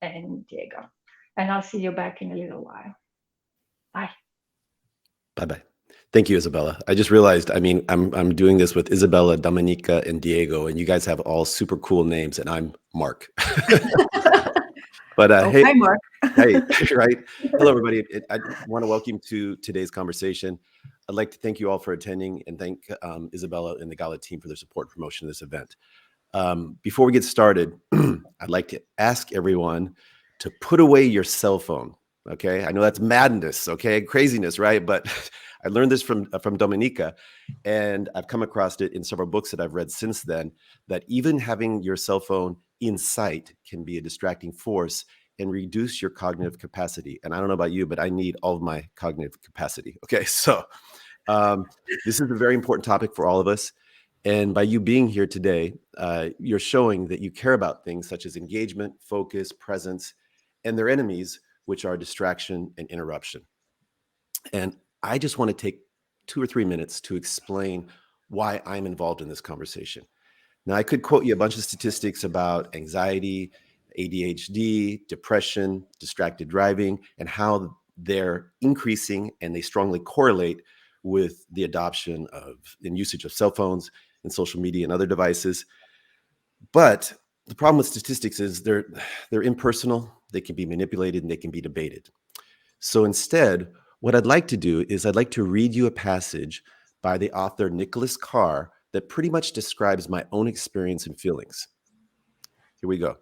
and Diego. And I'll see you back in a little while. Bye. Bye-bye. Thank you, Isabella. I just realized, I mean, I'm doing this with Isabella, Dominika, and Diego, and you guys have all super cool names, and I'm Mark. But Oh, hey, hi, Mark. hey, right? Hello, everybody. I want to welcome to today's conversation. I'd like to thank you all for attending and thank Isabella and the GALA team for their support and promotion of this event. Before we get started, I'd like to ask everyone to put away your cell phone. Okay, I know that's madness, okay, craziness, right? But I learned this from Dominika, and I've come across it in several books that I've read since then, that even having your cell phone in sight can be a distracting force and reduce your cognitive capacity. And I don't know about you, but I need all of my cognitive capacity. Okay, so this is a very important topic for all of us. And by you being here today, you're showing that you care about things such as engagement, focus, presence, and their enemies, which are distraction and interruption. And I just want to take 2 or 3 minutes to explain why I'm involved in this conversation. Now, I could quote you a bunch of statistics about anxiety, ADHD, depression, distracted driving, and how they're increasing and they strongly correlate with the adoption of and usage of cell phones and social media and other devices. But the problem with statistics is they're impersonal, they can be manipulated, and they can be debated. So instead, what I'd like to do is I'd like to read you a passage by the author Nicholas Carr that pretty much describes my own experience and feelings. Here we go.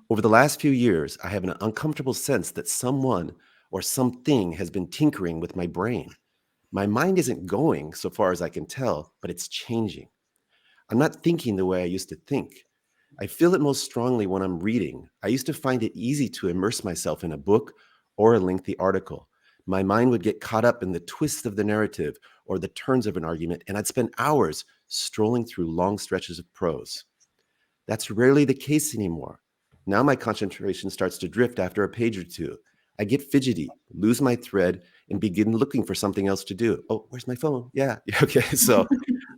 Over the last few years, I have an uncomfortable sense that someone or something has been tinkering with my brain. My mind isn't going, so far as I can tell, but it's changing. I'm not thinking the way I used to think. I feel it most strongly when I'm reading. I used to find it easy to immerse myself in a book or a lengthy article. My mind would get caught up in the twists of the narrative or the turns of an argument, and I'd spend hours strolling through long stretches of prose. That's rarely the case anymore. Now my concentration starts to drift after a page or two. I get fidgety, lose my thread, and begin looking for something else to do. Oh, where's my phone? Yeah, okay. So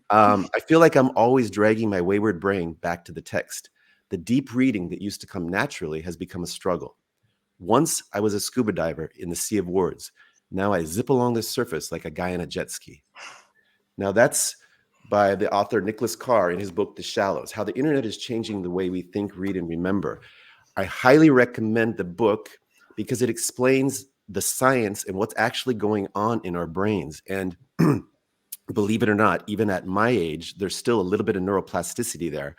I feel like I'm always dragging my wayward brain back to the text. The deep reading that used to come naturally has become a struggle. Once I was a scuba diver in the sea of words. Now I zip along the surface like a guy on a jet ski. Now that's by the author Nicholas Carr in his book, The Shallows, How the Internet is Changing the Way We Think, Read, and Remember. I highly recommend the book because it explains the science and what's actually going on in our brains. And believe it or not, even at my age, there's still a little bit of neuroplasticity there.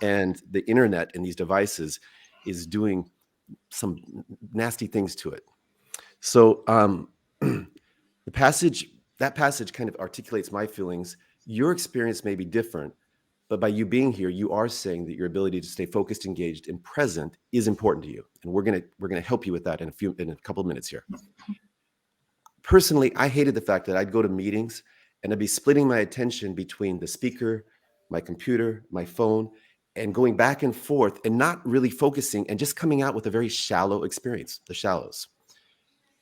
And the internet and these devices is doing some nasty things to it. So that passage kind of articulates my feelings. Your experience may be different, but by you being here, you are saying that your ability to stay focused, engaged, and present is important to you. And we're gonna help you with that in a couple of minutes here. Personally, I hated the fact that I'd go to meetings and I'd be splitting my attention between the speaker, my computer, my phone, and going back and forth and not really focusing and just coming out with a very shallow experience, the shallows.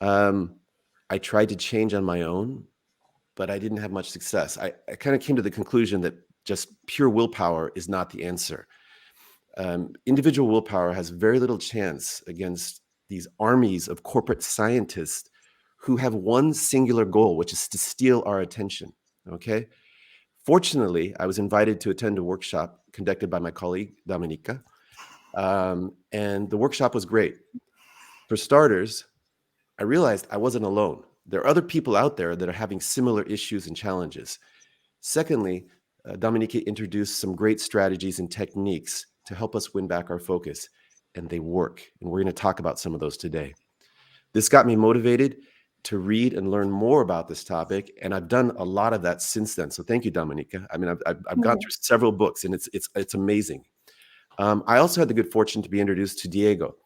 I tried to change on my own, but I didn't have much success. I kind of came to the conclusion that just pure willpower is not the answer. Individual willpower has very little chance against these armies of corporate scientists who have one singular goal, which is to steal our attention, okay? Fortunately, I was invited to attend a workshop conducted by my colleague, Dominika, and the workshop was great. For starters, I realized I wasn't alone. There are other people out there that are having similar issues and challenges. Secondly, Dominika introduced some great strategies and techniques to help us win back our focus, and they work. And we're going to talk about some of those today. This got me motivated to read and learn more about this topic, and I've done a lot of that since then. So thank you, Dominika. I mean, I've gone through several books, and it's amazing. I also had the good fortune to be introduced to Diego,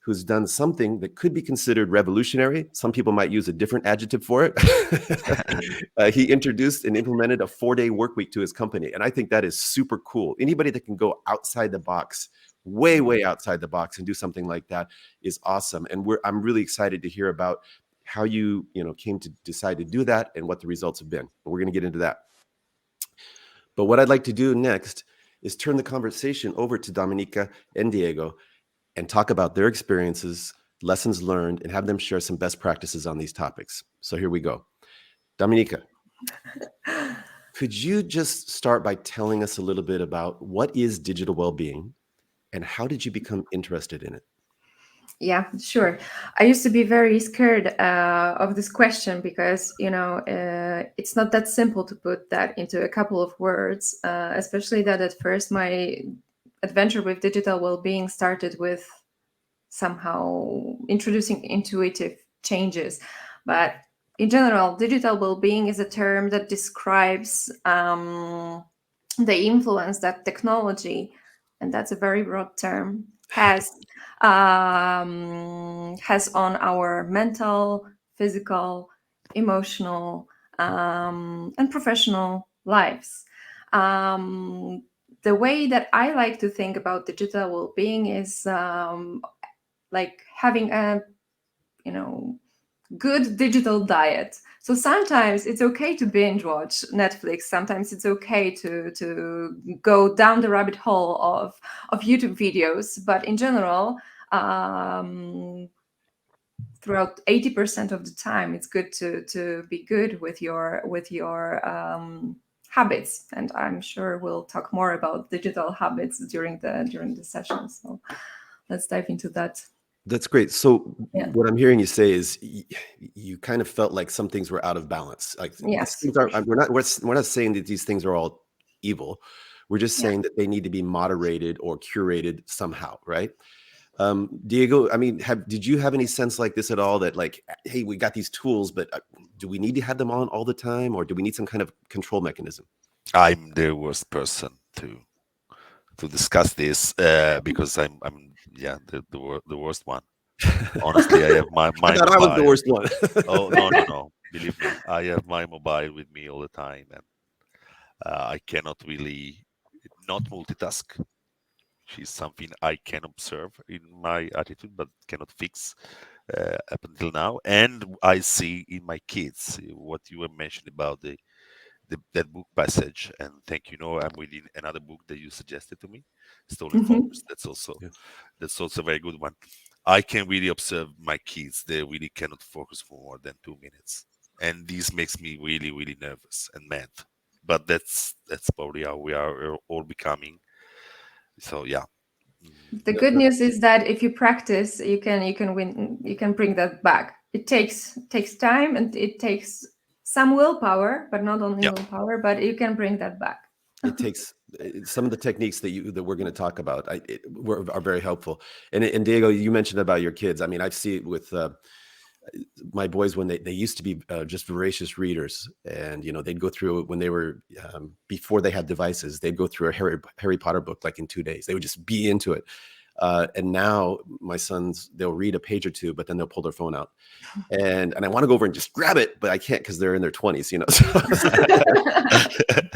who's done something that could be considered revolutionary. Some people might use a different adjective for it. He introduced and implemented a 4-day work week to his company. And I think that is super cool. Anybody that can go outside the box, way outside the box and do something like that is awesome. And I'm really excited to hear about how you came to decide to do that and what the results have been. And we're going to get into that. But what I'd like to do next is turn the conversation over to Dominika and Diego and talk about their experiences, lessons learned, and have them share some best practices on these topics. So here we go. Dominika, could you just start by telling us a little bit about what is digital well-being and how did you become interested in it? Yeah, sure. I used to be very scared of this question because, it's not that simple to put that into a couple of words, especially that at first my adventure with digital well-being started with somehow introducing intuitive changes. But in general, digital well-being is a term that describes the influence that technology, and that's a very broad term, has on our mental, physical, emotional, and professional lives. Um, the way that I like to think about digital well-being is like having a, you know good digital diet. So sometimes it's okay to binge watch Netflix. Sometimes it's okay to go down the rabbit hole of YouTube videos. But in general, throughout 80% of the time, it's good to be good with your habits. And I'm sure we'll talk more about digital habits during the session. So let's dive into that. That's great. So Yeah. what I'm hearing you say is you kind of felt like some things were out of balance. Like these Yes. things are, we're not saying that these things are all evil. We're just Yeah. saying that they need to be moderated or curated somehow, right? Diego, I mean, did you have any sense like this at all that like, hey, we got these tools, but do we need to have them on all the time, or do we need some kind of control mechanism? I'm the worst person to discuss this because I'm yeah the worst one. Honestly, I have I my thought I was the mobile. worst one. Oh, no. Believe me, I have my mobile with me all the time, and I cannot really not multitask, which is something I can observe in my attitude, but cannot fix up until now. And I see in my kids what you were mentioning about that book passage. And thank you. Know I'm reading another book that you suggested to me, Stolen Mhm. Focus. That's also a very good one. I can really observe my kids; they really cannot focus for more than 2 minutes, and this makes me really, really nervous and mad. But that's probably how we are all becoming. So yeah. The Mm, good news is that if you practice, you can bring that back. It takes time and it takes some willpower, but not only yeah. willpower, but you can bring that back. It takes some of the techniques that we're going to talk about are very helpful. And Diego, you mentioned about your kids. I mean, I see it with my boys when they used to be just voracious readers, and they'd go through when they were before they had devices, they'd go through a Harry Potter book like in 2 days. They would just be into it. And now my sons, they'll read a page or two, but then they'll pull their phone out. And I want to go over and just grab it, but I can't because they're in their 20s,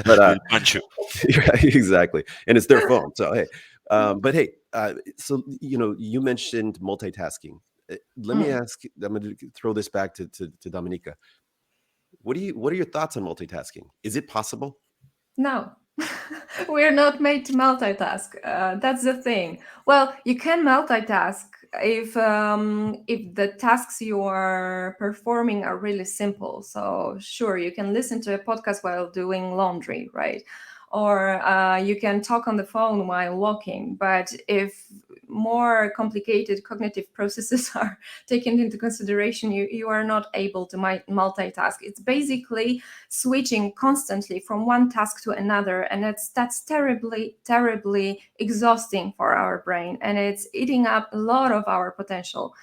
but We'll punch you. yeah, exactly. And it's their phone. So hey, but hey, so you mentioned multitasking. Let me Mm. ask. I'm going to throw this back to Dominika. What are your thoughts on multitasking? Is it possible? No, we're not made to multitask. That's the thing. Well, you can multitask if the tasks you are performing are really simple. So sure, you can listen to a podcast while doing laundry, right? Or you can talk on the phone while walking. But if more complicated cognitive processes are taken into consideration, you are not able to multitask. It's basically switching constantly from one task to another, and that's terribly exhausting for our brain, and it's eating up a lot of our potential.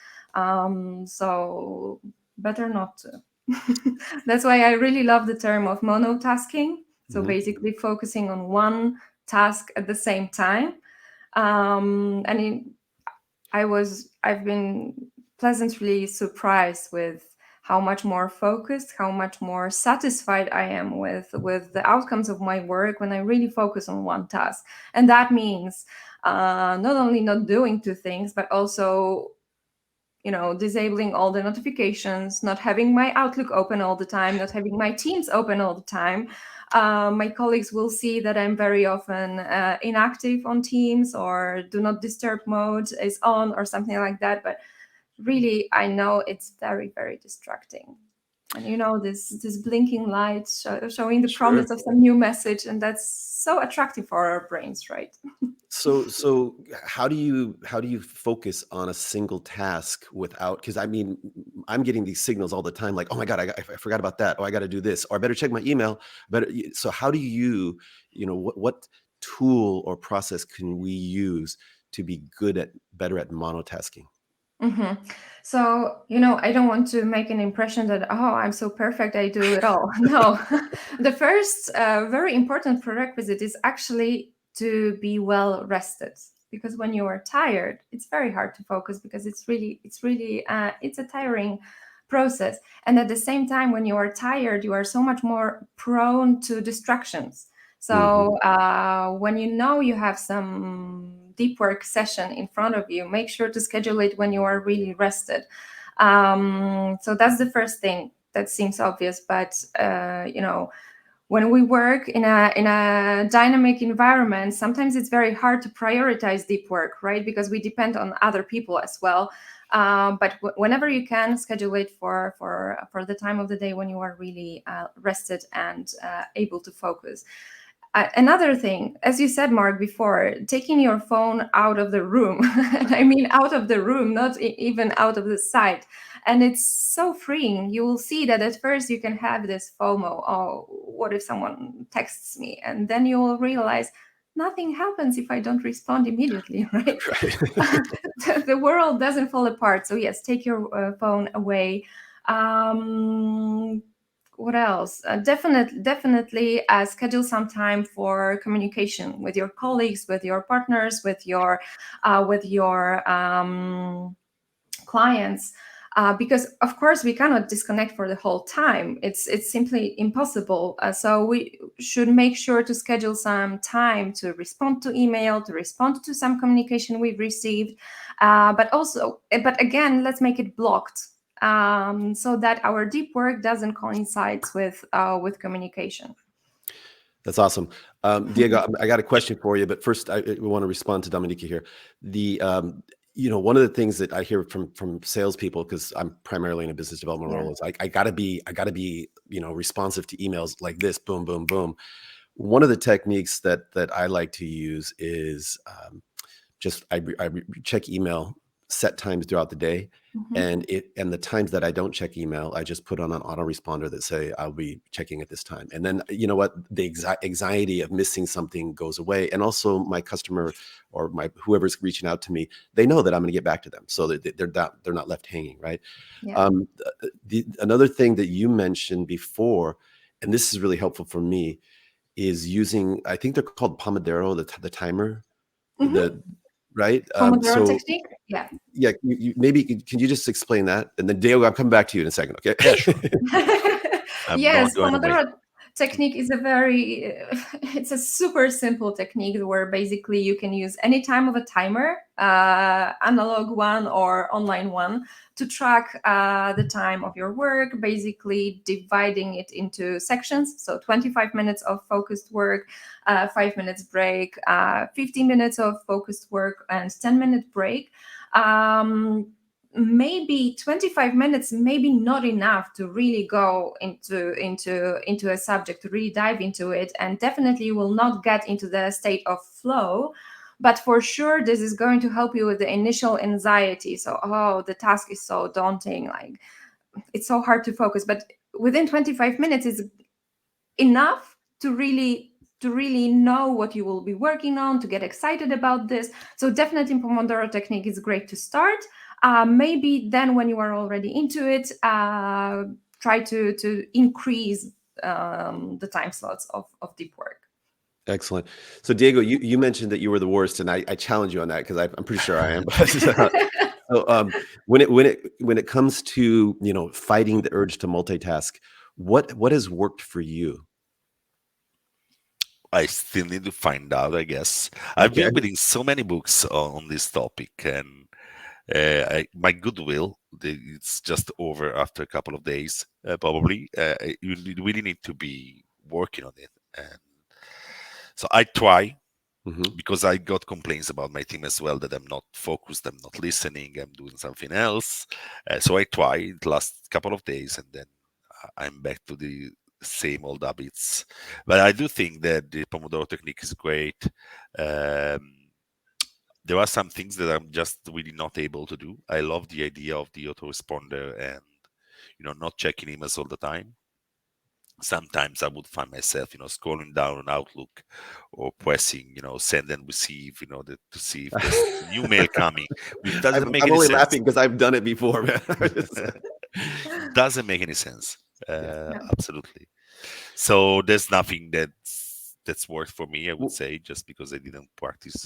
So better not to. That's why I really love the term of monotasking. So Mhm. basically focusing on one task at the same time. And I've been pleasantly surprised with how much more focused, how much more satisfied I am with the outcomes of my work when I really focus on one task. And that means not only not doing two things, but also disabling all the notifications, not having my Outlook open all the time, not having my Teams open all the time, My colleagues will see that I'm very often inactive on Teams, or do not disturb mode is on, or something like that. But really, I know it's very, very distracting. And this blinking light showing the Sure. promise of some new message, and that's so attractive for our brains, right? So how do you focus on a single task without? Because I mean, I'm getting these signals all the time, like, oh my God, I forgot about that. Oh, I got to do this, or I better check my email. So how do what tool or process can we use to be better at monotasking? So, I don't want to make an impression that, oh, I'm so perfect, I do it all. No, the first very important prerequisite is actually to be well rested. Because when you are tired, it's very hard to focus, because it's a tiring process. And at the same time, when you are tired, you are so much more prone to distractions. So when you have some deep work session in front of you, make sure to schedule it when you are really rested. So that's the first thing. That seems obvious, but when we work in a dynamic environment, sometimes it's very hard to prioritize deep work, right? Because we depend on other people as well. But whenever you can, schedule it for the time of the day when you are really rested and able to focus. Another thing, as you said, Mark, before, taking your phone out of the room. And I mean out of the room, not even out of the sight. And it's so freeing. You will see that at first you can have this FOMO. Oh, what if someone texts me? And then you will realize nothing happens if I don't respond immediately, right? Right. The world doesn't fall apart. So yes, take your phone away. What else? Definitely schedule some time for communication with your colleagues, with your partners, with your clients, because of course we cannot disconnect for the whole time. It's simply impossible. So we should make sure to schedule some time to respond to email, to respond to some communication we've received, but again, let's make it blocked, so that our deep work doesn't coincide with communication. That's awesome. Diego, I got a question for you, but first I want to respond to Dominika here. One of the things that I hear from salespeople, because I'm primarily in a business development role, is I gotta be responsive to emails like this, boom, boom, boom. One of the techniques that I like to use is I check email set times throughout the day. And the times that I don't check email, I just put on an autoresponder that say I'll be checking at this time. And then you know what, the anxiety of missing something goes away. And also my customer or whoever's reaching out to me, they know that I'm going to get back to them, so that they're not left hanging, right? Yeah. Another thing that you mentioned before, and this is really helpful for me, is using, I think they're called Pomodoro, the timer, right? Pomodoro technique. Yeah. Yeah, maybe can you just explain that? And then Diego, I'm coming back to you in a second, okay? Yeah, sure. Yes, not going away. Pomodoro technique is it's a super simple technique where basically you can use any time of a timer, analog one or online one, to track the time of your work, basically dividing it into sections. So 25 minutes of focused work, 5 minutes break, 15 minutes of focused work, and 10-minute break. Maybe 25 minutes, maybe not enough to really go into a subject, to really dive into it, and definitely will not get into the state of flow. But for sure, this is going to help you with the initial anxiety. So, oh, the task is so daunting, like it's so hard to focus. But within 25 minutes is enough to really know what you will be working on, to get excited about this. So definitely Pomodoro technique is great to start. Maybe then when you are already into it, try to increase the time slots of deep work. Excellent. So Diego, you mentioned that you were the worst, and I challenge you on that, because I'm pretty sure I am. So when it comes to fighting the urge to multitask, what has worked for you? I still need to find out, I guess. I've Okay. been reading so many books on this topic, and my goodwill, it's just over after a couple of days, probably. You really need to be working on it. And so I try, Mhm. because I got complaints about my team as well that I'm not focused, I'm not listening, I'm doing something else. So I tried the last couple of days, and then I'm back to the same old habits. But I do think that the Pomodoro technique is great. Um, there are some things that I'm just really not able to do. I love the idea of the autoresponder and not checking emails all the time. Sometimes I would find myself, scrolling down on Outlook or pressing, send and receive, to see if there's a new mail coming, which doesn't make I'm any only sense. laughing because I've done it before, man. Doesn't make any sense. Yeah. Absolutely. So there's nothing that's worked for me, I would Well, say, just because I didn't practice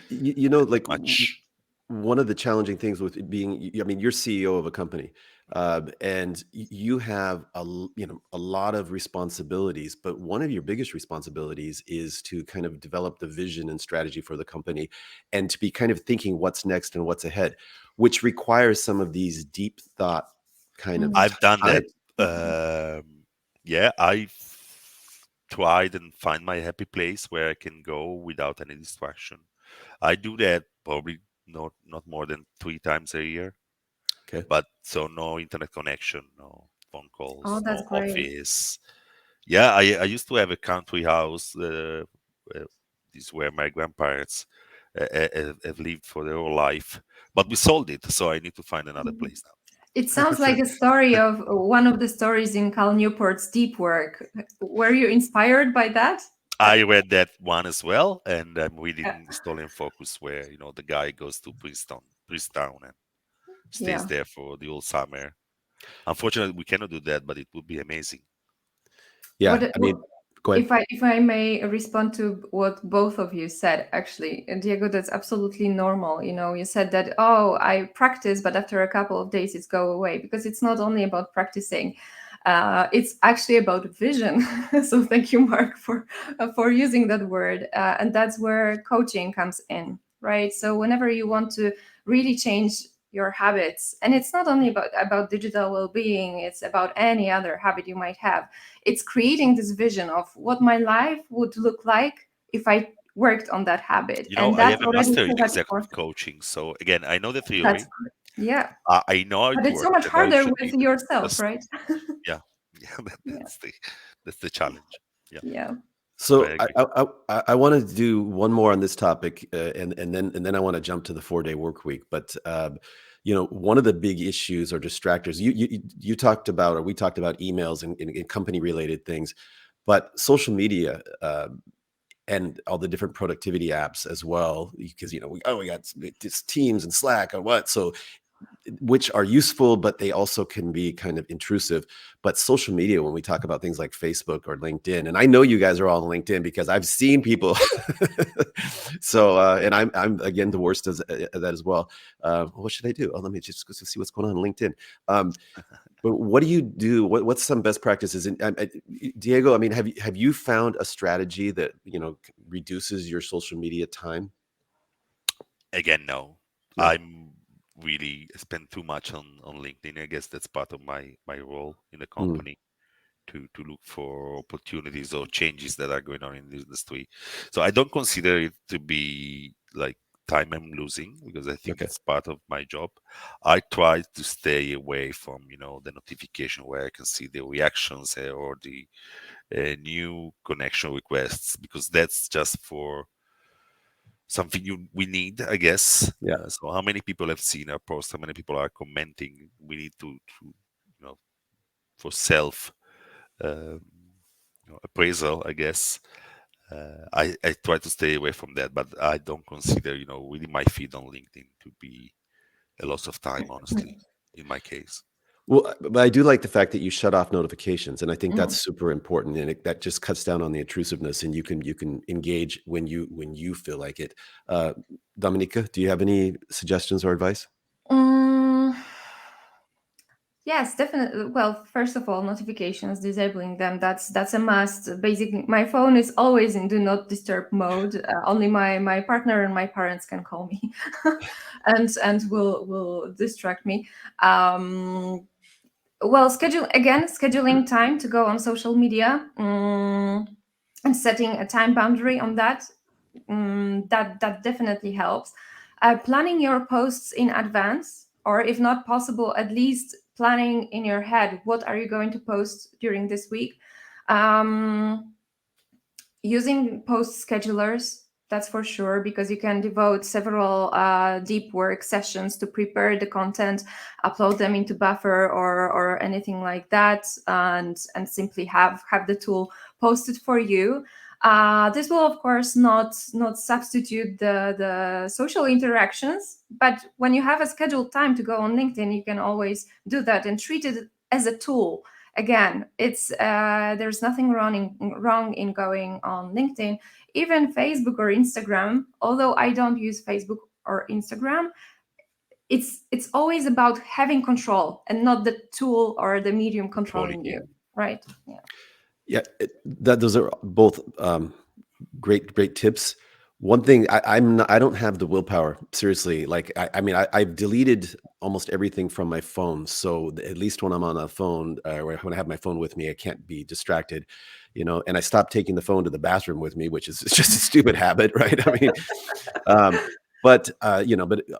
like much. one of the challenging things with being, I mean, you're CEO of a company, and you have a lot of responsibilities, but one of your biggest responsibilities is to kind of develop the vision and strategy for the company, and to be kind of thinking what's next and what's ahead, which requires some of these deep thought kind of I've done that. times. Yeah, I've tried and find my happy place where I can go without any distraction. I do that probably not more than 3 times a year. Okay. But so no internet connection, no phone Oh, calls, that's no great. office. Yeah, I used to have a country house. This is where my grandparents have lived for their whole life, but we sold it, so I need to find another place now. It sounds like a story of one of the stories in Cal Newport's Deep Work. Were you inspired by that? I read that one as well, and I'm Yeah. reading Stolen Focus, where the guy goes to Princeton, and stays Yeah. there for the whole summer. Unfortunately, we cannot do that, but it would be amazing. Yeah. I mean, go ahead. If I may respond to what both of you said, actually, Diego, that's absolutely normal. You said that, oh, I practice, but after a couple of days, it's go away, because it's not only about practicing. It's actually about vision. So thank you, Mark, for using that word, and that's where coaching comes in, right? So whenever you want to really change your habits, and it's not only about digital well-being, it's about any other habit you might have. It's creating this vision of what my life would look like if I worked on that habit, and I that's have a already master so in much executive important. coaching. So again, I know the That's theory. Yeah, I know how but it it's so works much and how it harder should with be. yourself, Just right? yeah, yeah. Yeah, That's the challenge. Yeah, yeah. so I So agree. I want to do one more on this topic, and then I want to jump to the 4-day work week. But one of the big issues or distractors you talked about, or we talked about emails and company related things, but social media and all the different productivity apps as well, because we got this Teams and Slack or what, so which are useful, but they also can be kind of intrusive. But social media, when we talk about things like Facebook or LinkedIn, and I know you guys are all on LinkedIn because I've seen people. So, and I'm again the worst at that as well. What should I do? Oh, let me just go see what's going on LinkedIn. But what do you do? What's some best practices? And Diego, I mean, have you found a strategy that reduces your social media time? Again, no. No. I'm really spend too much on LinkedIn. I guess that's part of my role in the Mm, company, to look for opportunities or changes that are going on in the industry. So I don't consider it to be like time I'm losing, because I think okay. it's part of my job. I try to stay away from the notification where I can see the reactions, or the new connection requests, because that's just for something we need, I guess. Yeah. So how many people have seen our post? How many people are commenting? We need to for self um, appraisal, I guess. I try to stay away from that, but I don't consider really my feed on LinkedIn to be a loss of time, honestly, in my case. Well, but I do like the fact that you shut off notifications, and I think Mhm. that's super important, and that just cuts down on the intrusiveness, and you can engage when you feel like it. Dominika, do you have any suggestions or advice? Mm, yes, definitely. Well, first of all, notifications, disabling them, that's a must. Basically, my phone is always in do not disturb mode. Only my partner and my parents can call me, and will distract me. Well, scheduling time to go on social media. and setting a time boundary on that, that definitely helps. Planning your posts in advance, or if not possible, at least planning in your head what are you going to post during this week. Um, Using post schedulers, that's for sure, because you can devote several deep work sessions to prepare the content, upload them into Buffer or anything like that, and simply have the tool posted for you. This will, of course, not substitute the social interactions, but when you have a scheduled time to go on LinkedIn, you can always do that and treat it as a tool. Again, it's there's nothing wrong in going on LinkedIn, even Facebook or Instagram. Although I don't use Facebook or Instagram, it's always about having control and not the tool or the medium controlling you, right? Yeah. Yeah, those are both great tips. One thing I don't have the willpower, seriously. Like I mean I've deleted almost everything from my phone, so at least when I'm on a phone, or when I have my phone with me, I can't be distracted, And I stopped taking the phone to the bathroom with me, which is just a stupid habit, right? I mean, um, but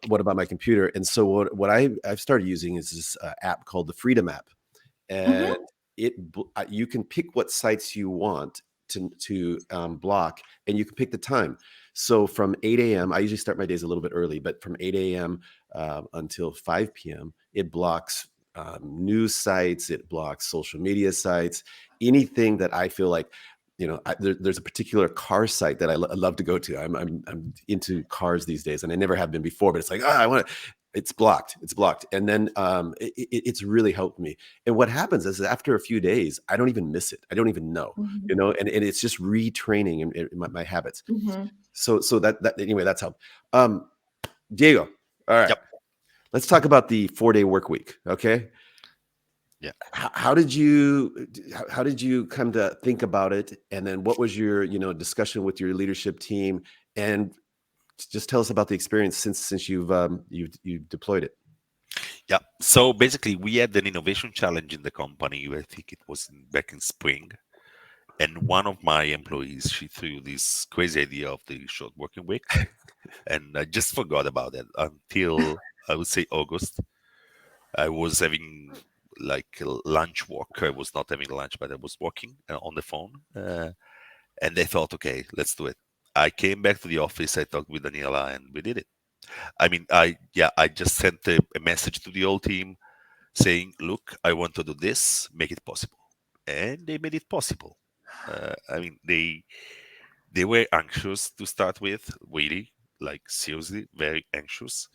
what about my computer? And so I've started using is this app called the Freedom app, and you can pick what sites you want to block, and you can pick the time. So from 8 a.m., I usually start my days a little bit early, but from 8 a.m. Until 5 p.m., it blocks news sites, it blocks social media sites, anything that I feel like, there's a particular car site that I love to go to. I'm into cars these days, and I never have been before, but it's like, I want to. It's blocked. And then it's really helped me. And what happens is after a few days, I don't even miss it. I don't even know, and it's just retraining in my habits. So that anyway, that's helped. Diego, all right. Yep. Let's talk about the 4-day work week. Okay. Yeah. How did you come to think about it? And then what was your, discussion with your leadership team? And just tell us about the experience since you've deployed it. Yeah. So basically, we had an innovation challenge in the company. I think it was back in spring, and one of my employees, she threw this crazy idea of the short working week, and I just forgot about it until I would say August. I was having like a lunch walk. I was not having lunch, but I was walking on the phone, and they thought, okay, let's do it. I came back to the office. I talked with Daniela, and we did it. I mean, I just sent a message to the whole team saying, look, I want to do this, make it possible. And they made it possible. I mean, they were anxious to start with, really, like seriously, very anxious.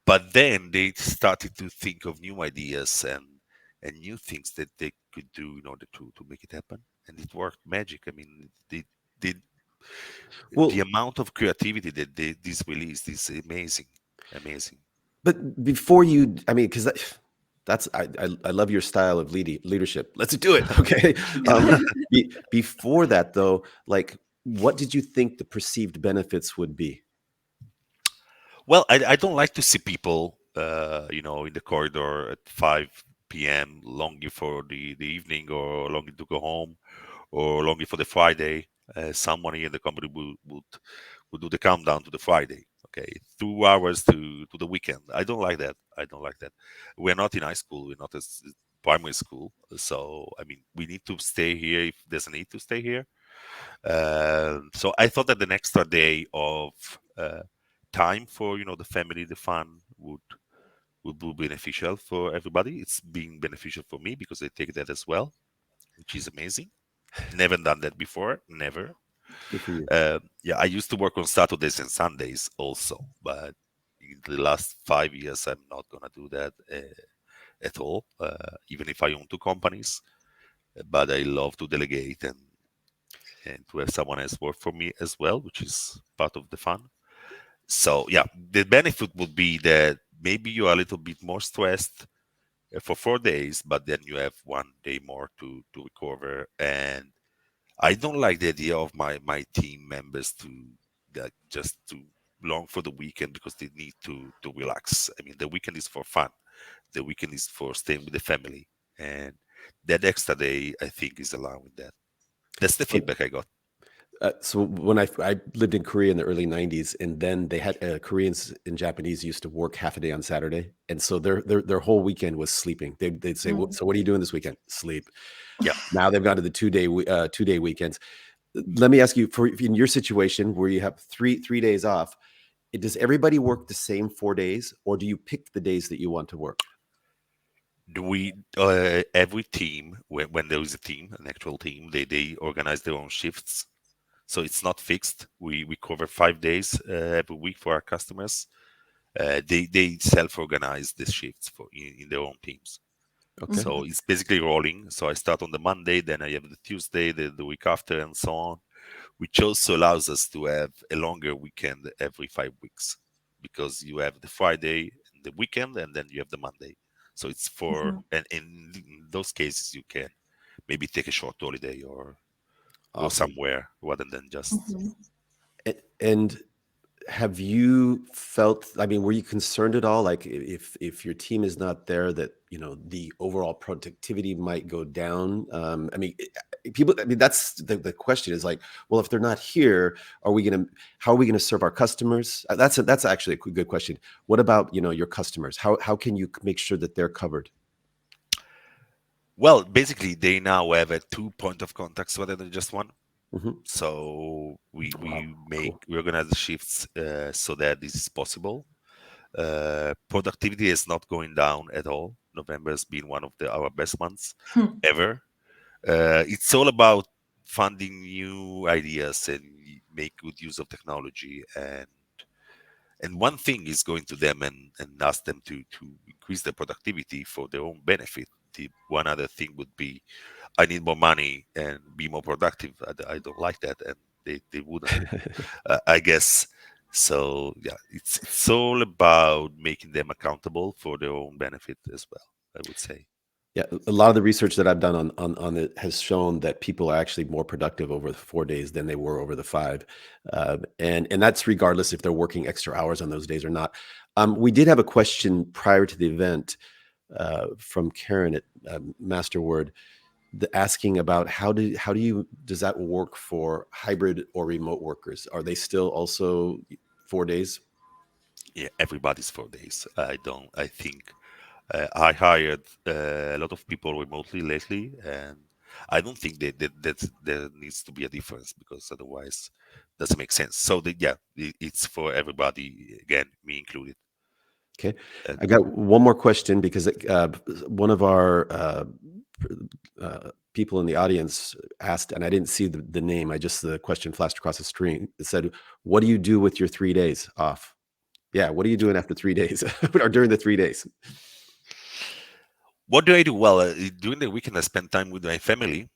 But then they started to think of new ideas and new things that they could do in order to make it happen. And it worked magic. I mean, they the amount of creativity that this released is amazing. Amazing. But before you, I mean, because that's I love your style of leadership. Let's do it, okay? Before that, though, like, what did you think the perceived benefits would be? Well, I don't like to see people, in the corridor at 5 p.m. longing for the evening or longing to go home or longing for the Friday. Someone in the company would do the countdown to the Friday. Okay, 2 hours to the weekend. I don't like that. I don't like that. We're not in high school. We're not as primary school. So I mean, we need to stay here if there's a need to stay here. So I thought that an extra day of time for the family, the fun would be beneficial for everybody. It's being beneficial for me because I take that as well, which is amazing. Never done that before, never. Good for you. Yeah, I used to work on Saturdays and Sundays also, but in the last 5 years, I'm not gonna do that at all. Even if I own two companies, but I love to delegate and to have someone else work for me as well, which is part of the fun. So yeah, the benefit would be that maybe you are a little bit more stressed for 4 days, but then you have one day more to recover. And I don't like the idea of my team members to that just to long for the weekend because they need to relax. I mean, the weekend is for fun. The weekend is for staying with the family, and that extra day I think is allowing that. That's the But feedback I got. So when I lived in Korea in the early 90s, and then they had Koreans and Japanese used to work half a day on Saturday. And so their whole weekend was sleeping. They'd say, so what are you doing this weekend? Sleep. Yeah. Now they've gone to the 2-day weekends. Let me ask you, in your situation where you have three days off, does everybody work the same 4 days, or do you pick the days that you want to work? Every team, when there is a team, an actual team, they organize their own shifts. So it's not fixed. We cover 5 days every week for our customers. They self-organize the shifts in their own teams. Okay. So it's basically rolling. So I start on the Monday, then I have the Tuesday, the week after, and so on, which also allows us to have a longer weekend every 5 weeks, because you have the Friday and the weekend, and then you have the Monday. So it's and in those cases, you can maybe take a short holiday or go Awesome. somewhere rather than just. And have you felt, I mean, were you concerned at all, like if your team is not there, that the overall productivity might go down? I mean, that's the question, is like, well, if they're not here, how are we gonna serve our customers? That's actually a good question. What about your customers? How can you make sure that they're covered? Well, basically, they now have a 2 point of contacts rather than just one. Mhm. So we Cool. organize the shifts so that this is possible. Productivity is not going down at all. November has been one of our best months ever. It's all about funding new ideas and make good use of technology. And one thing is going to them and ask them to increase their productivity for their own benefit. The one other thing would be, I need more money and be more productive. I don't like that, and they wouldn't, I guess. So yeah, it's all about making them accountable for their own benefit as well, I would say. Yeah, a lot of the research that I've done on it has shown that people are actually more productive over the 4 days than they were over the 5, and that's regardless if they're working extra hours on those days or not. We did have a question prior to the event from Karen at Masterword, asking about does that work for hybrid or remote workers? Are they still also 4 days? Yeah, everybody's 4 days. I think I hired a lot of people remotely lately, and I don't think that there needs to be a difference, because otherwise it doesn't make sense. So it's for everybody, again, me included. Okay, And I got one more question, because one of our people in the audience asked, and I didn't see the name. The question flashed across the screen. It said, "What do you do with your 3 days off?" Yeah, what are you doing after 3 days or during the 3 days? what do I do? Well, during the weekend I spend time with my family,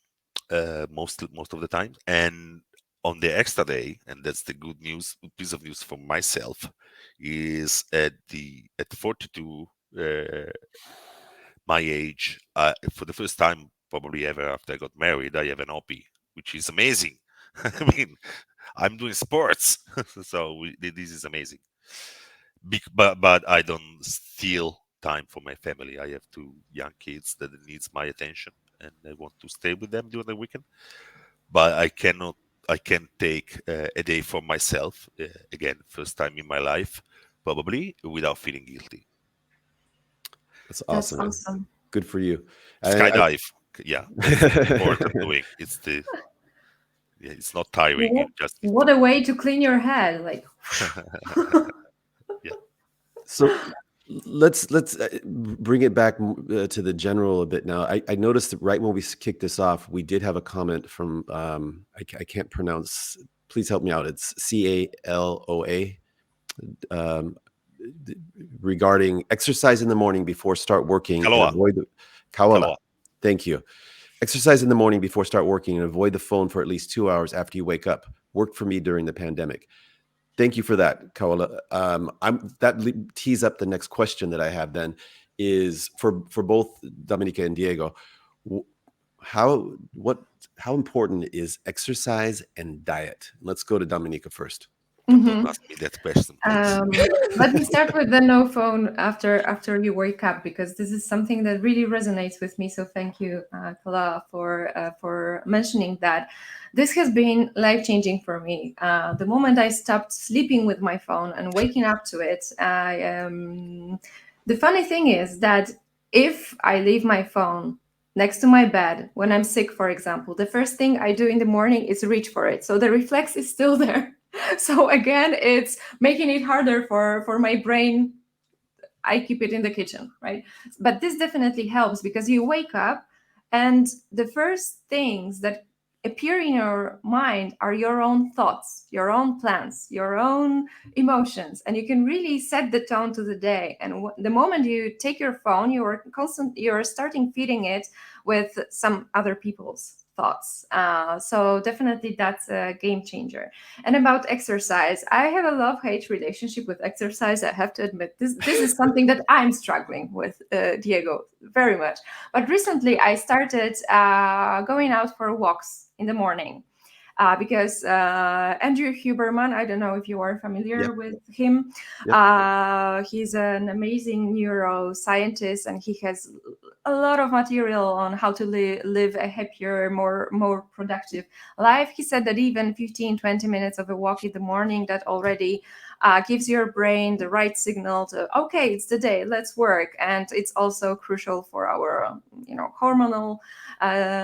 most of the time, and on the extra day, and that's the good news, piece of news for myself, is at 42, my age, for the first time probably ever after I got married, I have an hobby, which is amazing. I mean, I'm doing sports, so this is amazing. But I don't steal time for my family. I have 2 young kids that needs my attention, and I want to stay with them during the weekend. But I cannot. I can take a day for myself. Again, first time in my life, probably without feeling guilty. That's That's awesome. awesome. Good for you. Skydive, yeah, that's important doing. It's not tiring. You just What a way to clean your head! Like, yeah. So let's bring it back to the general a bit now. I noticed that right when we kicked this off, we did have a comment from I can't pronounce. Please help me out. It's CALOA, regarding exercise in the morning before start working and Kaloa. avoid the Kawala. Thank you. Exercise in the morning before start working and avoid the phone for at least 2 hours after you wake up. Worked for me during the pandemic. Thank you for that, Kawala. Tees up the next question that I have. Then is for both Dominika and Diego. How important is exercise and diet? Let's go to Dominika first. Don't ask me that question, please. Let me start with the no phone after you wake up, because this is something that really resonates with me. So thank you, Kala, for mentioning that. This has been life-changing for me. The moment I stopped sleeping with my phone and waking up to it, the funny thing is that if I leave my phone next to my bed when I'm sick, for example, the first thing I do in the morning is reach for it. So the reflex is still there. So again, it's making it harder for my brain. I keep it in the kitchen, right? But this definitely helps, because you wake up and the first things that appear in your mind are your own thoughts, your own plans, your own emotions, and you can really set the tone to the day. And the moment you take your phone, you're starting feeding it with some other people's thoughts. So definitely that's a game changer. And about exercise, I have a love-hate relationship with exercise. I have to admit, this is something that I'm struggling with, Diego, very much. But recently I started going out for walks in the morning. Because Andrew Huberman, I don't know if you are familiar Yep. with him. Yep. He's an amazing neuroscientist, and he has a lot of material on how to live a happier, more productive life. He said that even 15-20 minutes of a walk in the morning, that already gives your brain the right signal to, okay, it's the day, let's work. And it's also crucial for our hormonal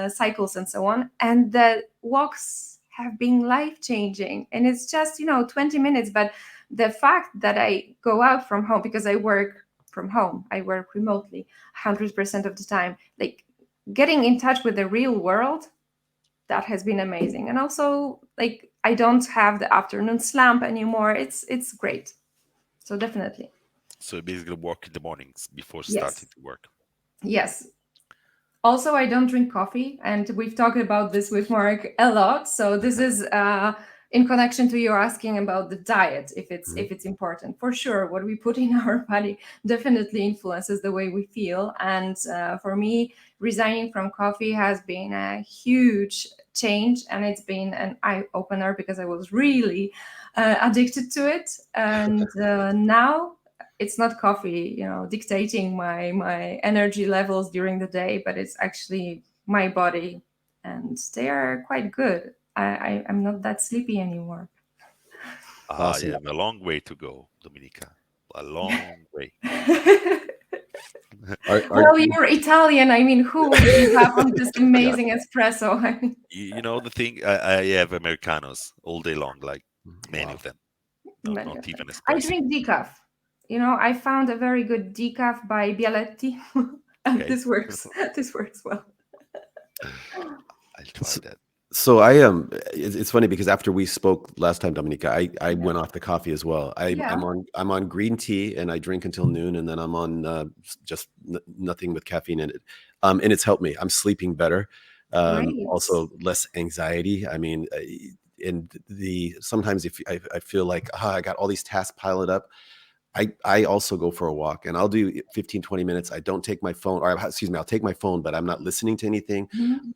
cycles and so on. And the walks have been life-changing, and it's just 20 minutes, but the fact that I go out from home, because I work from home, I work remotely 100% of the time, like getting in touch with the real world, that has been amazing. And also, like, I don't have the afternoon slump anymore. It's great. So definitely. So you basically walk in the mornings before Yes. starting to work. Yes. Also, I don't drink coffee, and we've talked about this with Mark a lot. So this is in connection to you asking about the diet, if it's important. For sure, what we put in our body definitely influences the way we feel. And for me, resigning from coffee has been a huge change, and it's been an eye-opener, because I was really addicted to it. And now it's not coffee, dictating my energy levels during the day, but it's actually my body, and they are quite good. I'm not that sleepy anymore. Awesome. You have a long way to go, Dominika. A long way. Well, you're Italian. I mean, who would give up on this amazing espresso? I mean, You know the thing, I have Americanos all day long, like many of them. Not even I espresso. drink decaf. I found a very good decaf by Bialetti, and Okay. this works. This works well. I'll try that. So it's funny because after we spoke last time, Dominika, I went off the coffee as well. I'm on green tea, and I drink until noon, and then I'm on just nothing with caffeine in it. And it's helped me. I'm sleeping better. Also less anxiety. I mean, and sometimes if I feel like I got all these tasks piled up, I also go for a walk, and I'll do 15-20 minutes. I don't take my phone, or excuse me, I'll take my phone, but I'm not listening to anything.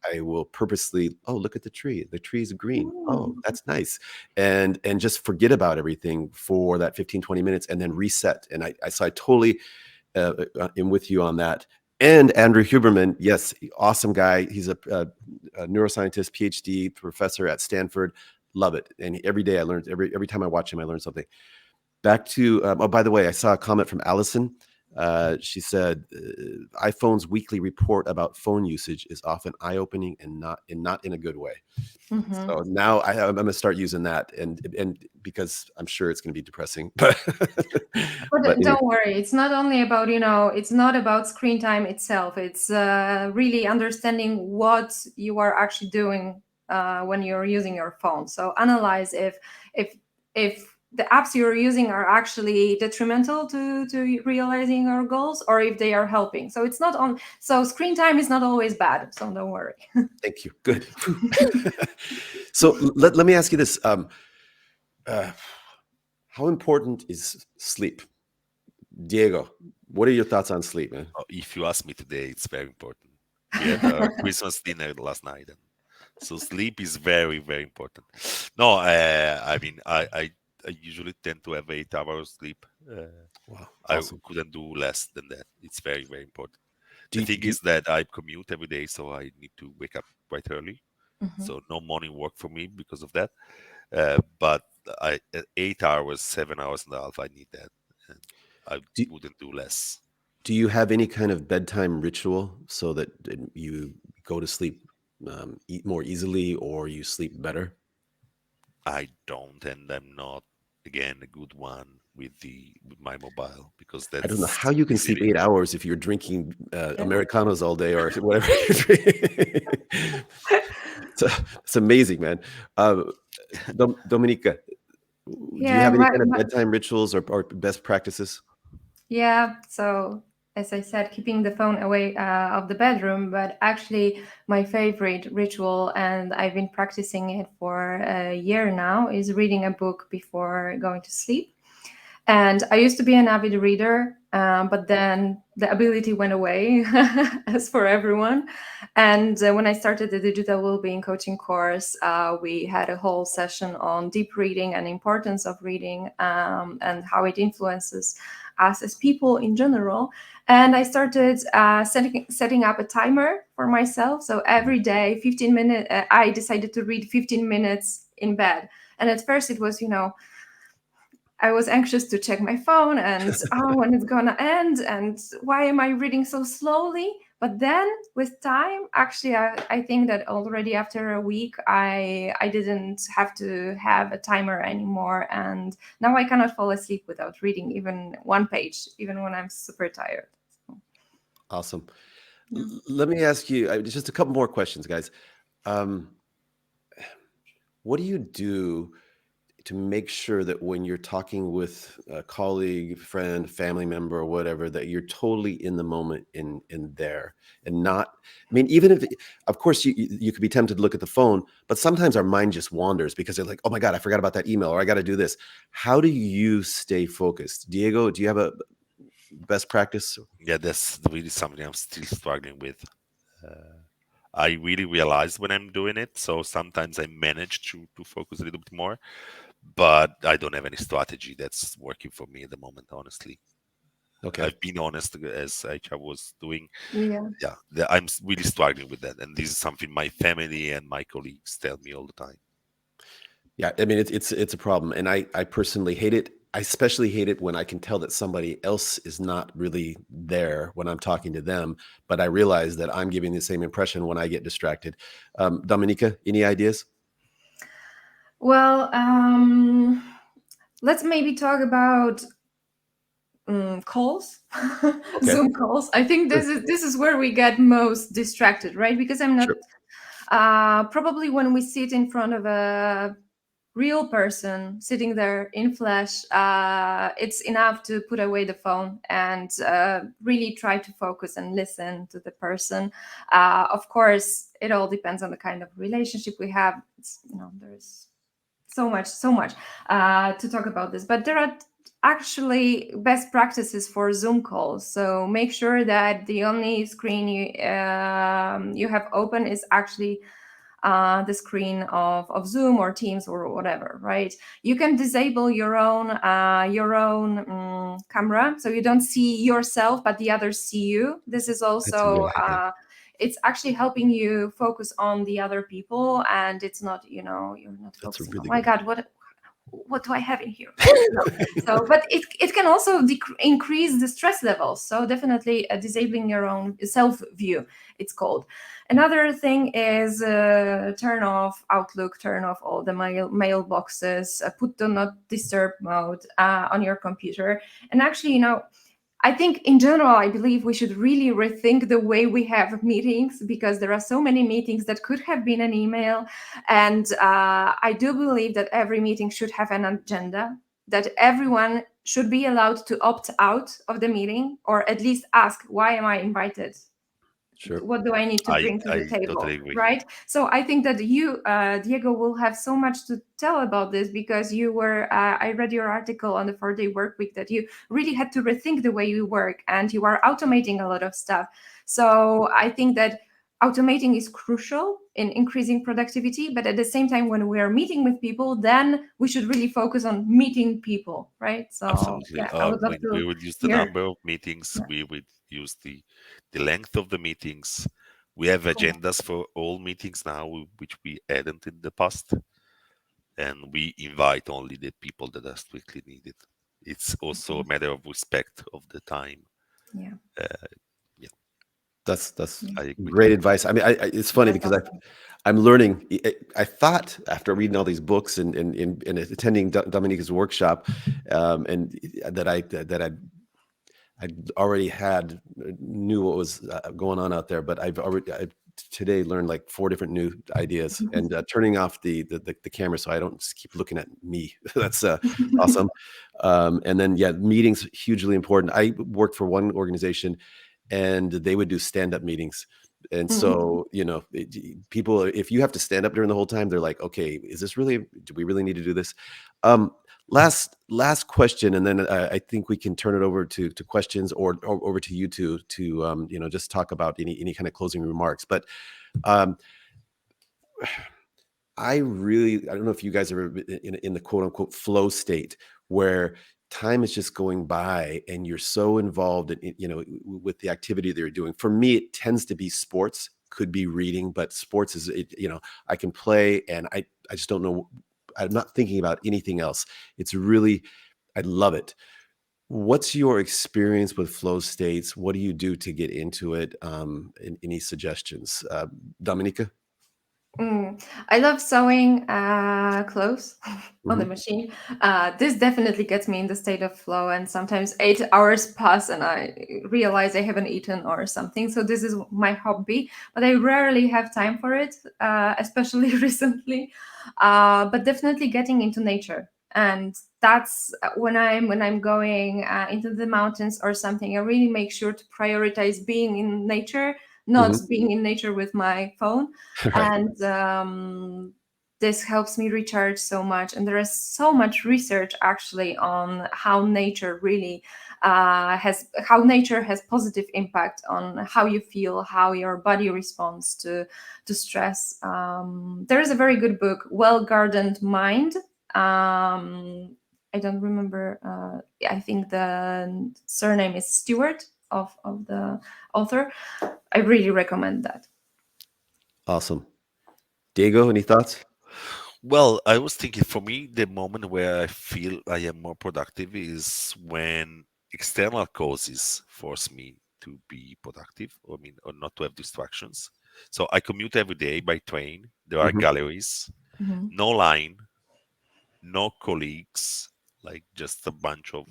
I will purposely, look at the tree. The tree's green. Oh, that's nice. And just forget about everything for that 15-20 minutes, and then reset. And I totally am with you on that. And Andrew Huberman, yes, awesome guy. He's a neuroscientist, PhD professor at Stanford. Love it. And every day I learn, every time I watch him, I learn something. Back to, by the way, I saw a comment from Allison. She said, iPhone's weekly report about phone usage is often eye-opening and not in a good way. So now I'm going to start using that, and because I'm sure it's going to be depressing. But don't worry, it's not only about it's not about screen time itself. It's really understanding what you are actually doing when you're using your phone. So analyze if the apps you're using are actually detrimental to realizing our goals, or if they are helping. So it's not on. So screen time is not always bad. So don't worry. Thank you. Good. So let me ask you this: how important is sleep, Diego? What are your thoughts on sleep, man? If you ask me today, it's very important. We had a Christmas dinner last night, and so sleep is very, very important. No, I mean, I I usually tend to have 8 hours sleep. Wow, I awesome. couldn't do less than that. It's very, very important. Do The you, thing do you- is that I commute every day, so I need to wake up quite early. Mhm. So no morning work for me because of that. But I 8 hours, 7 hours and a half, I need that, and I do, wouldn't do less. do you have any kind of bedtime ritual so that you go to sleep eat more easily or you sleep better? I don't, and I'm not again a good one with my mobile because I don't know that's how you can sleep easily. 8 hours if you're drinking Yeah. Americanos all day or whatever you're drinking. So, it's amazing, man. Dominika, do you Yeah, have any kind of bedtime rituals or best practices? yeah. So as I said, keeping the phone away of the bedroom, but actually my favorite ritual, and I've been practicing it for a year now, is reading a book before going to sleep. And I used to be an avid reader, but then the ability went away, as for everyone. And when I started the digital well-being coaching course, we had a whole session on deep reading and importance of reading, and how it influences us as people in general. And I started setting up a timer for myself. So every day, 15 minutes, I decided to read 15 minutes in bed. And at first it was, I was anxious to check my phone and when it's gonna end and why am I reading so slowly? But then with time, actually, I think that already after a week, I didn't have to have a timer anymore, and now I cannot fall asleep without reading even one page, even when I'm super tired. Awesome. Yeah. Let me ask you just a couple more questions, guys. Um, what do you do to make sure that when you're talking with a colleague, friend, family member, or whatever, that you're totally in the moment in there and not, I mean, even if, of course, you could be tempted to look at the phone, but sometimes our mind just wanders because they're like, oh my God, I forgot about that email, or I got to do this. How do you stay focused? Diego, do you have a best practice? Yeah, that's really something I'm still struggling with. I really realize when I'm doing it, so sometimes I manage to focus a little bit more, but I don't have any strategy that's working for me at the moment, honestly. Okay. I've been honest as I was doing. Yeah. Yeah, I'm really struggling with that, and this is something my family and my colleagues tell me all the time. Yeah, I mean it's a problem, and I personally hate it. I especially hate it when I can tell that somebody else is not really there when I'm talking to them, but I realize that I'm giving the same impression when I get distracted. Dominika, any ideas? Well, let's maybe talk about calls. Okay, Zoom calls. I think sure, this is where we get most distracted, right? Because I'm not sure. probably when we sit in front of a real person sitting there in flesh, it's enough to put away the phone and really try to focus and listen to the person. Of course, it all depends on the kind of relationship we have. There's so much to talk about this, but there are actually best practices for Zoom calls. So make sure that the only screen you have open is actually the screen of Zoom or Teams or whatever, right? You can disable your own camera, so you don't see yourself, but the others see you. This is That's a also good idea. it's actually helping you focus on the other people, and it's not, you're not That's a focusing on, really my good God, what do I have in here? No. So, but it can also increase the stress levels. So definitely disabling your own self view, it's called. Another thing is turn off Outlook, turn off all the mailboxes, put do not disturb mode on your computer. And actually, I think in general, I believe we should really rethink the way we have meetings, because there are so many meetings that could have been an email. And I do believe that every meeting should have an agenda, that everyone should be allowed to opt out of the meeting, or at least ask, why am I invited? Sure. What do I need to bring to the I table, totally agree. right? So I think that you, Diego, will have so much to tell about this, because you were, I read your article on the 4-day work week, that you really had to rethink the way you work, and you are automating a lot of stuff. So I think that automating is crucial in increasing productivity, but at the same time, when we are meeting with people, then we should really focus on meeting people, right? So Absolutely. yeah, I would love We to reduce the hear. number of meetings. We reduce the length of the meetings. We have agendas for all meetings now, which we hadn't in the past, and we invite only the people that are strictly needed. It's also a matter of respect of the time. Yeah, That's I agree. great advice. I mean, it's funny that's because awesome. I'm learning. I thought after reading all these books and attending Dominika's workshop, and that I'd already knew what was going on out there, but I've today learned like 4 different new ideas, and turning off the camera so I don't just keep looking at me. That's awesome. And then meetings hugely important. I worked for one organization, and they would do stand-up meetings. And so, people, if you have to stand up during the whole time, they're like, okay, do we really need to do this? Last question, and then I think we can turn it over to questions or over to you two to just talk about any kind of closing remarks. But I don't know if you guys are in the quote unquote flow state where time is just going by and you're so involved in, with the activity that you're doing. For me, it tends to be sports, could be reading, but sports is, I can play and I just don't know. I'm not thinking about anything else. It's really, I love it. What's your experience with flow states? What do you do to get into it? Any suggestions? Dominika? I love sewing clothes on the Mhm. machine. This definitely gets me in the state of flow, and sometimes 8 hours pass and I realize I haven't eaten or something. So this is my hobby, but I rarely have time for it, especially recently. But definitely getting into nature, and that's when I'm going into the mountains or something. I really make sure to prioritize being in nature, not Mhm. being in nature with my phone. Right. And this helps me recharge so much, and there is so much research actually on how nature really how nature has positive impact on how you feel, how your body responds to stress. There is a very good book, Well Gardened Mind. I don't remember, I think the surname is Stewart of the author. I really recommend that. Awesome. Diego, any thoughts? Well, I was thinking for me, the moment where I feel I am more productive is when external causes force me to be productive, or not to have distractions. So I commute every day by train. There are Mhm. galleries, Mhm. no line, no colleagues, like just a bunch of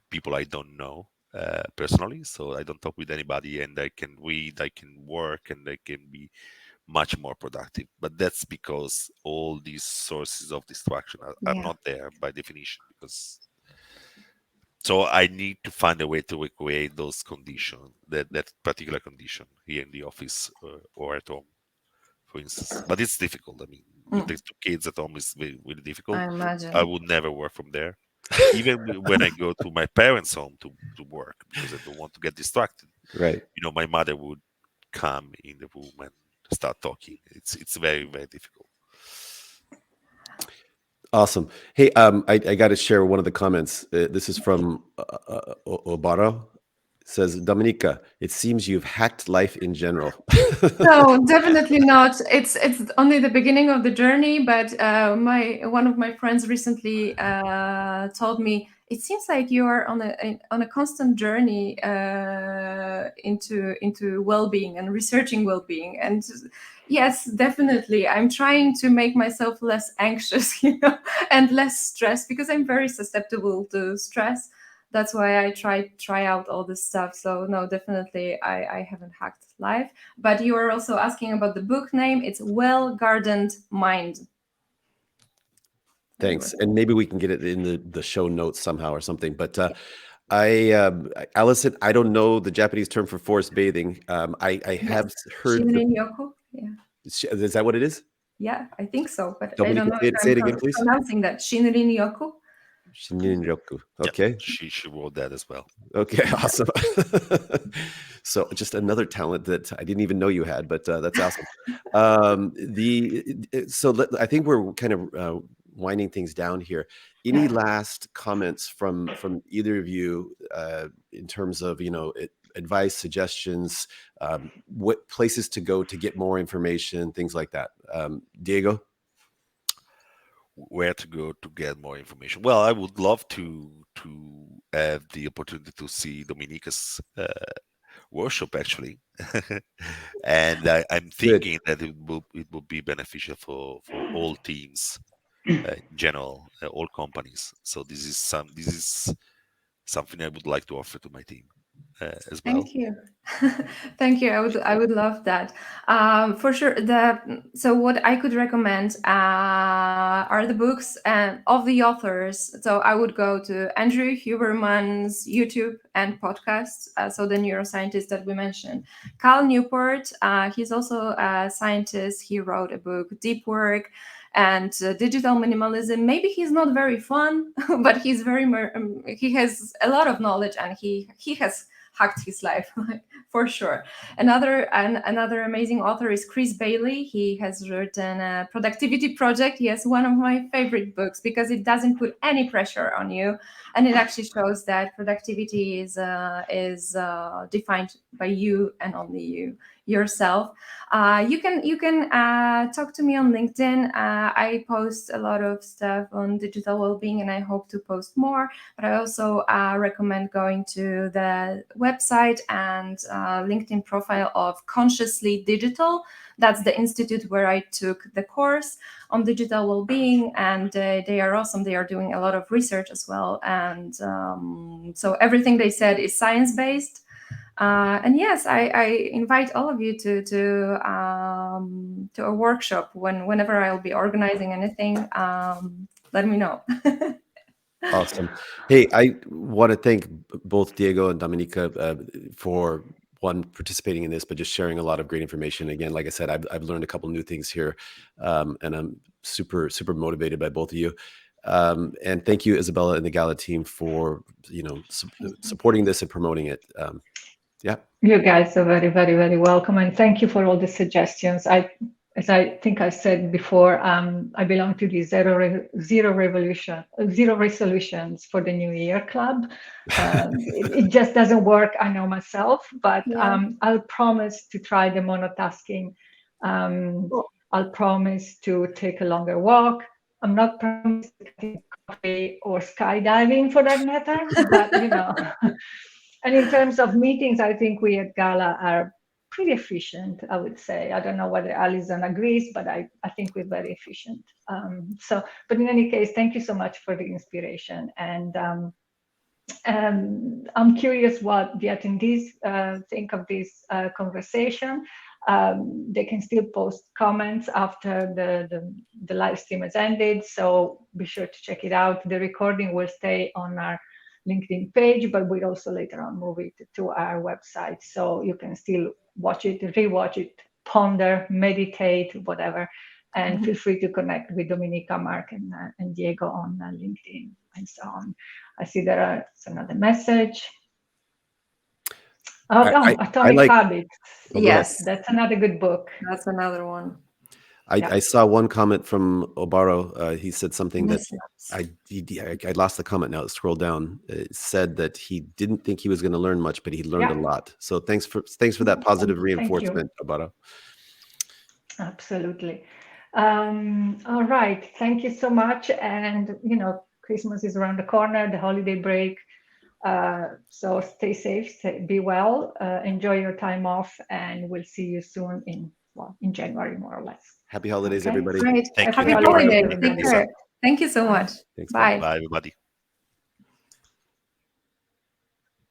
people I don't know personally. So I don't talk with anybody, and I can read, I can work, and I can be much more productive. But that's because all these sources of distraction are Yeah. not there by definition. Because so I need to find a way to recreate those conditions, that particular condition here in the office or at home, for instance. But it's difficult. I mean, with the 2 kids at home, it's very, really difficult. I I imagine. would never work from there. Even when I go to my parents' home to work because I don't want to get distracted. Right. My mother would come in the room and start talking. It's very, very difficult. Awesome. Hey, I got to share one of the comments. This is from Obaro. It says, Dominika, it seems you've hacked life in general. No, definitely not. It's only the beginning of the journey. But one of my friends recently told me it seems like you are on a constant journey into well-being and researching well-being. And yes, definitely, I'm trying to make myself less anxious, and less stressed, because I'm very susceptible to stress. That's why I try out all this stuff. So no, definitely, I haven't hacked life. But you are also asking about the book name. It's Well Gardened Mind. Thanks. And maybe we can get it in the show notes somehow or something. But Allison, I don't know the Japanese term for forest bathing. I have heard Shinrin Yoku. Yeah. is that what it is? Yeah, I think so. But I don't Dominika, know if say I'm it again, please. pronouncing that. Shinrin Yoku. Shinrin-ryoku. Yeah, Okay. she wrote that as well. Okay, awesome. So just another talent that I didn't even know you had, but that's awesome. I think we're kind of winding things down here. Any last comments from either of you in terms of advice, suggestions, what places to go to get more information, things like that? Diego? Where to go to get more information? Well, I would love to have the opportunity to see Dominika's workshop actually, and I'm thinking that it will be beneficial for all teams in general, all companies. So this is something I would like to offer to my team as well. Thank you. Thank you. I would love that. For sure. So what I could recommend are the books and of the authors. So I would go to Andrew Huberman's YouTube and podcasts. So the neuroscientist that we mentioned, Cal Newport. He's also a scientist. He wrote a book, Deep Work and Digital Minimalism. Maybe he's not very fun, but he's he has a lot of knowledge, and he has hacked his life for sure. Another amazing author is Chris Bailey. He has written a Productivity Project. Yes, one of my favorite books, because it doesn't put any pressure on you, and it actually shows that productivity is defined by you and only you yourself. You can talk to me on LinkedIn. I post a lot of stuff on digital well-being, and I hope to post more. But I also recommend going to the website and LinkedIn profile of Consciously Digital. That's the institute where I took the course on digital well-being, and they are awesome. They are doing a lot of research as well, and so everything they said is science-based. And yes, I invite all of you to a workshop whenever I'll be organizing anything. Let me know. Awesome. Hey, I want to thank both Diego and Dominika for participating in this, but just sharing a lot of great information. Again, like I said, I've learned a couple new things here, and I'm super motivated by both of you. And thank you, Isabella and the GALA team, for supporting this and promoting it. Yeah. You guys are very, very, very welcome, and thank you for all the suggestions. As I think I said before, I belong to the zero resolutions for the New Year club. It just doesn't work. I know myself, but I'll promise to try the monotasking. I'll promise to take a longer walk. I'm not promising coffee or skydiving for that matter, but And in terms of meetings, I think we at GALA are pretty efficient, I would say. I don't know whether Alison agrees, but I think we're very efficient. But in any case, thank you so much for the inspiration. And I'm curious what the attendees think of this conversation. They can still post comments after the live stream has ended, so be sure to check it out. The recording will stay on our LinkedIn page, but we'll also later on move it to our website, so you can still watch it, rewatch it, ponder, meditate, whatever. And feel free to connect with Dominika, Mark, and Diego on LinkedIn and so on. I see there's another message. Atomic Habits. Yes, that's another good book. That's another one. I saw one comment from Obaro. He said something that I lost the comment now. Scroll down. It said that he didn't think he was going to learn much, but he learned a lot. So thanks for that positive reinforcement, Obaro. Absolutely. All right. Thank you so much. And Christmas is around the corner, the holiday break. So stay safe, be well, enjoy your time off, and we'll see you soon in January, more or less. Happy holidays, everybody. Great. Thank Happy you. holidays. Take care. Thank you so much. Thanks, Bye. Bye, everybody.